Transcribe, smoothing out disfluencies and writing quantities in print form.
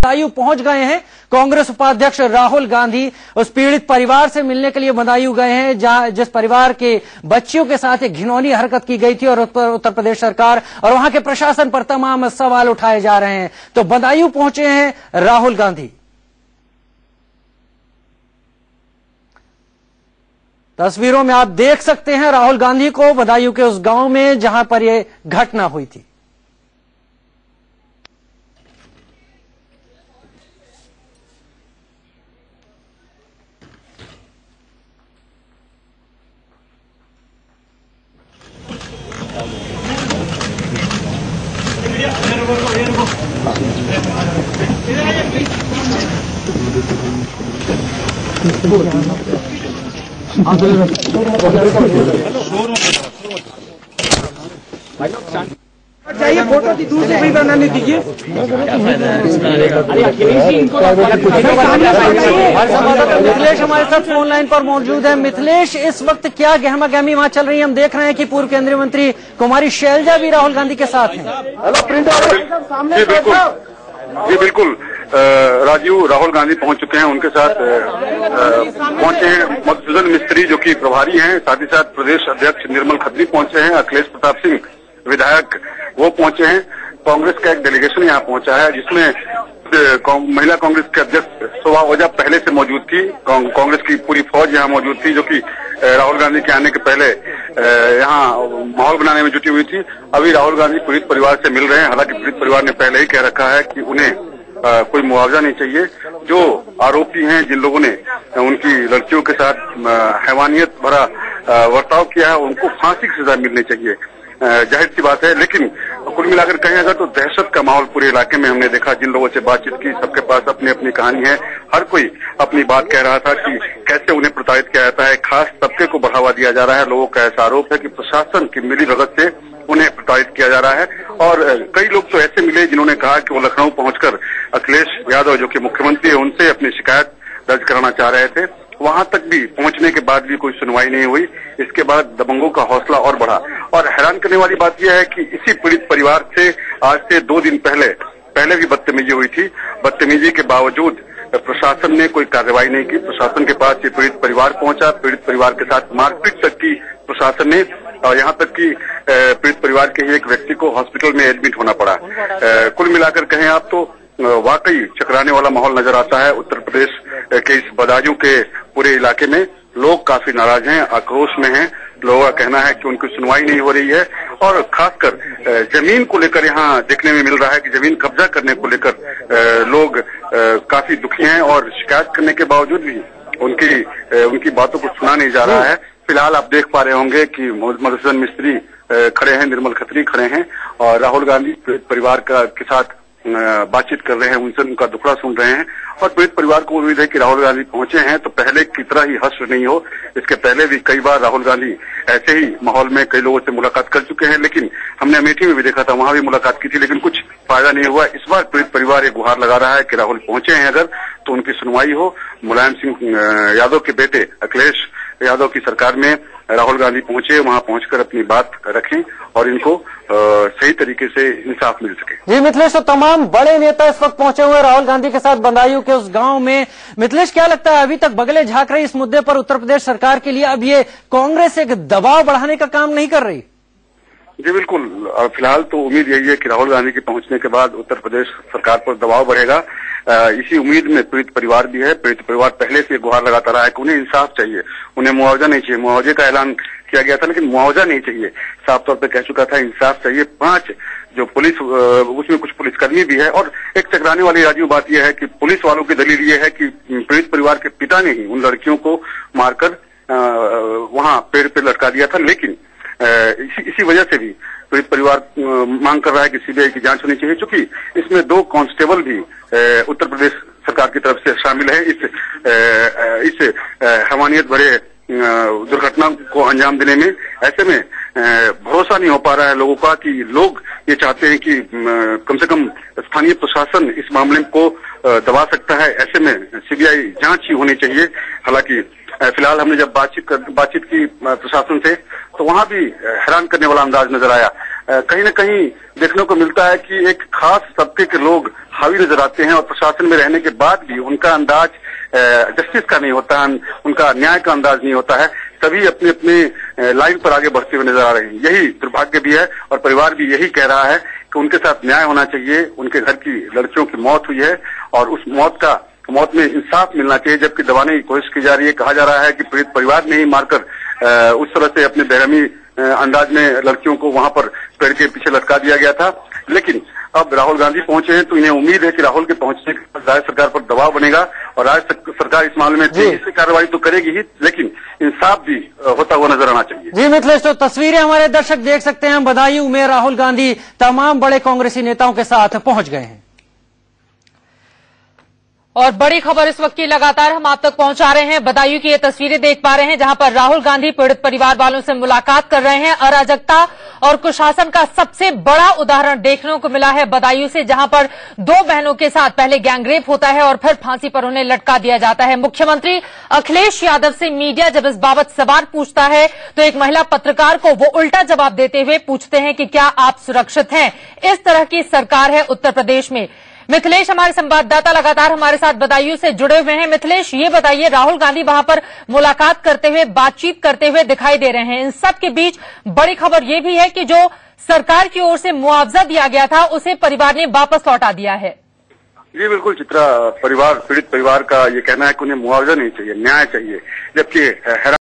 बदायूं पहुंच गए हैं। कांग्रेस उपाध्यक्ष राहुल गांधी उस पीड़ित परिवार से मिलने के लिए बदायूं गए हैं, जहां जिस परिवार के बच्चियों के साथ एक घिनौनी हरकत की गई थी और उत्तर प्रदेश सरकार और वहां के प्रशासन पर तमाम सवाल उठाए जा रहे हैं। तो बदायूं पहुंचे हैं राहुल गांधी। तस्वीरों में आप देख सकते हैं राहुल गांधी को बदायूं के उस गांव में जहां पर यह घटना हुई थी। चाहिए फोटो की दूर से भी बनाने दीजिए। मिथिलेश हमारे साथ फोन लाइन पर मौजूद है। मिथिलेश, इस वक्त क्या गहमा गहमी वहां चल रही है? हम देख रहे हैं कि पूर्व केंद्रीय मंत्री कुमारी शैलजा भी राहुल गांधी के साथ हैं। जी बिल्कुल राजीव, राहुल गांधी पहुंच चुके हैं। उनके साथ पहुंचे हैं मधुसूदन मिस्त्री जो कि प्रभारी हैं, साथ ही साथ प्रदेश अध्यक्ष निर्मल खत्री पहुंचे हैं, अखिलेश प्रताप सिंह विधायक वो पहुंचे हैं। कांग्रेस का एक डेलीगेशन यहाँ पहुंचा है जिसमें महिला कांग्रेस के अध्यक्ष शोभा ओझा पहले से मौजूद थी। कांग्रेस की पूरी फौज यहाँ मौजूद थी जो कि राहुल गांधी के आने के पहले यहाँ माहौल बनाने में जुटी हुई थी। अभी राहुल गांधी पीड़ित परिवार से मिल रहे हैं। हालांकि पीड़ित परिवार ने पहले ही कह रखा है कि उन्हें कोई मुआवजा नहीं चाहिए। जो आरोपी हैं, जिन लोगों ने उनकी लड़कियों के साथ हैवानियत भरा बर्ताव किया है, उनको फांसी की सजा मिलनी चाहिए। जाहिर सी बात है, लेकिन कुल मिलाकर कहें अगर तो दहशत का माहौल पूरे इलाके में हमने देखा। जिन लोगों से बातचीत की, सबके पास अपनी अपनी कहानी है। हर कोई अपनी बात कह रहा था कि कैसे उन्हें प्रताड़ित किया जाता है, खास तबके को बढ़ावा दिया जा रहा है। लोगों का ऐसा आरोप है कि प्रशासन की मिलीभगत से उन्हें प्रताड़ित किया जा रहा है। और कई लोग तो ऐसे मिले जिन्होंने कहा कि वो लखनऊ पहुंचकर अखिलेश यादव जो कि मुख्यमंत्री है उनसे अपनी शिकायत दर्ज कराना चाह रहे थे। वहां तक भी पहुंचने के बाद भी कोई सुनवाई नहीं हुई। इसके बाद दबंगों का हौसला और बढ़ा। और हैरान करने वाली बात यह है कि इसी पीड़ित परिवार से आज से 2 दिन पहले भी बदतमीजी हुई थी। बदतमीजी के बावजूद प्रशासन ने कोई कार्रवाई नहीं की। प्रशासन के पास ये पीड़ित परिवार पहुंचा, पीड़ित परिवार के साथ मारपीट तक की प्रशासन ने, और यहाँ तक कि पीड़ित परिवार के ही एक व्यक्ति को हॉस्पिटल में एडमिट होना पड़ा। कुल मिलाकर कहें आप तो वाकई चकराने वाला माहौल नजर आता है। उत्तर प्रदेश के इस बदायूं के पूरे इलाके में लोग काफी नाराज हैं, आक्रोश में हैं। लोगों का कहना है कि उनकी सुनवाई नहीं हो रही है और खासकर जमीन को लेकर यहाँ देखने में मिल रहा है कि जमीन कब्जा करने को लेकर लोग काफी दुखी हैं और शिकायत करने के बावजूद भी उनकी बातों को सुना नहीं जा रहा है। फिलहाल आप देख पा रहे होंगे कि मधुसूदन मिस्त्री खड़े हैं, निर्मल खत्री खड़े हैं और राहुल गांधी परिवार के साथ बातचीत कर रहे हैं, उनसे उनका दुखड़ा सुन रहे हैं। और पीड़ित परिवार को उम्मीद है कि राहुल गांधी पहुंचे हैं तो पहले की तरह ही हश्र नहीं हो। इसके पहले भी कई बार राहुल गांधी ऐसे ही माहौल में कई लोगों से मुलाकात कर चुके हैं, लेकिन हमने अमेठी में भी देखा था, वहां भी मुलाकात की थी, लेकिन कुछ फायदा नहीं हुआ। इस बार पीड़ित परिवार एक गुहार लगा रहा है कि राहुल पहुंचे हैं अगर तो उनकी सुनवाई हो। मुलायम सिंह यादव के बेटे अखिलेश यादव की सरकार में राहुल गांधी पहुंचे, वहां पहुंचकर अपनी बात रखें और इनको सही तरीके से इंसाफ मिल सके। जी मिथिलेश, तो तमाम बड़े नेता इस वक्त पहुंचे हुए राहुल गांधी के साथ बदायूं के उस गांव में। मिथिलेश, क्या लगता है अभी तक बगले झांक रही इस मुद्दे पर उत्तर प्रदेश सरकार के लिए अब ये कांग्रेस एक दबाव बढ़ाने का काम नहीं कर रही? जी बिल्कुल, फिलहाल तो उम्मीद यही है कि राहुल गांधी के पहुंचने के बाद उत्तर प्रदेश सरकार पर दबाव बढ़ेगा। इसी उम्मीद में पीड़ित परिवार भी है। पीड़ित परिवार पहले से गुहार लगाता रहा है कि उन्हें इंसाफ चाहिए, उन्हें मुआवजा नहीं चाहिए। मुआवजे का ऐलान किया गया था लेकिन मुआवजा नहीं चाहिए, साफ तौर पर कह चुका था इंसाफ चाहिए। 5 जो पुलिस, उसमें कुछ पुलिसकर्मी भी है। और एक चकराने वाली राजीव बात यह है कि पुलिस वालों की दलील ये है कि पीड़ित परिवार के पिता ने ही उन लड़कियों को मारकर वहां पेड़ पे लटका दिया था। लेकिन इसी वजह से भी पीड़ित परिवार मांग कर रहा है कि सीबीआई की जांच होनी चाहिए, क्योंकि इसमें 2 कांस्टेबल भी उत्तर प्रदेश सरकार की तरफ से शामिल है इस हैवानियत भरे दुर्घटना को अंजाम देने में। ऐसे में भरोसा नहीं हो पा रहा है लोगों का कि लोग ये चाहते हैं कि कम से कम स्थानीय प्रशासन इस मामले को दबा सकता है। ऐसे में सीबीआई जांच ही होनी चाहिए। हालांकि फिलहाल हमने जब बातचीत की प्रशासन से तो वहां भी हैरान करने वाला अंदाज नजर आया। कहीं न कहीं देखने को मिलता है कि एक खास तबके के लोग हावी नजर आते हैं और प्रशासन में रहने के बाद भी उनका अंदाज जस्टिस का नहीं होता है, उनका न्याय का अंदाज नहीं होता है। सभी अपने अपने लाइन पर आगे बढ़ते हुए नजर आ रहे हैं। यही दुर्भाग्य भी है और परिवार भी यही कह रहा है कि उनके साथ न्याय होना चाहिए। उनके घर की लड़कियों की मौत हुई है और उस मौत में इंसाफ मिलना चाहिए, जबकि दबाने की कोशिश की जा रही है। कहा जा रहा है कि पीड़ित परिवार ने ही मारकर उस तरह से अपने बेरहमी अंदाज में लड़कियों को वहां पर पेड़ के पीछे लटका दिया गया था। लेकिन अब राहुल गांधी पहुंचे हैं तो इन्हें उम्मीद है कि राहुल के पहुंचने के बाद राज्य सरकार पर दबाव बनेगा और राज्य सरकार इस मामले में तेजी से कार्रवाई तो करेगी ही, लेकिन इंसाफ भी होता हुआ नजर आना चाहिए। जी मिथिलेश, तो तस्वीरें हमारे दर्शक देख सकते हैं। बदायूं में राहुल गांधी तमाम बड़े कांग्रेसी नेताओं के साथ पहुंच गए हैं और बड़ी खबर इस वक्त की लगातार हम आप तक पहुंचा रहे हैं। बदायूं की ये तस्वीरें देख पा रहे हैं जहां पर राहुल गांधी पीड़ित परिवार वालों से मुलाकात कर रहे हैं। अराजकता और कुशासन का सबसे बड़ा उदाहरण देखने को मिला है बदायूं से, जहां पर 2 बहनों के साथ पहले गैंगरेप होता है और फिर फांसी पर उन्हें लटका दिया जाता है। मुख्यमंत्री अखिलेश यादव से मीडिया जब इस बाबत सवाल पूछता है तो एक महिला पत्रकार को वो उल्टा जवाब देते हुए पूछते हैं कि क्या आप सुरक्षित हैं? इस तरह की सरकार है उत्तर प्रदेश में। मिथिलेश हमारे संवाददाता लगातार हमारे साथ बदायूं से जुड़े हुए हैं। मिथिलेश, ये बताइए, राहुल गांधी वहां पर मुलाकात करते हुए, बातचीत करते हुए दिखाई दे रहे हैं। इन सब के बीच बड़ी खबर ये भी है कि जो सरकार की ओर से मुआवजा दिया गया था उसे परिवार ने वापस लौटा दिया है। जी बिल्कुल चित्रा, पीड़ित परिवार का ये कहना है कि उन्हें मुआवजा नहीं चाहिए, न्याय चाहिए, जबकि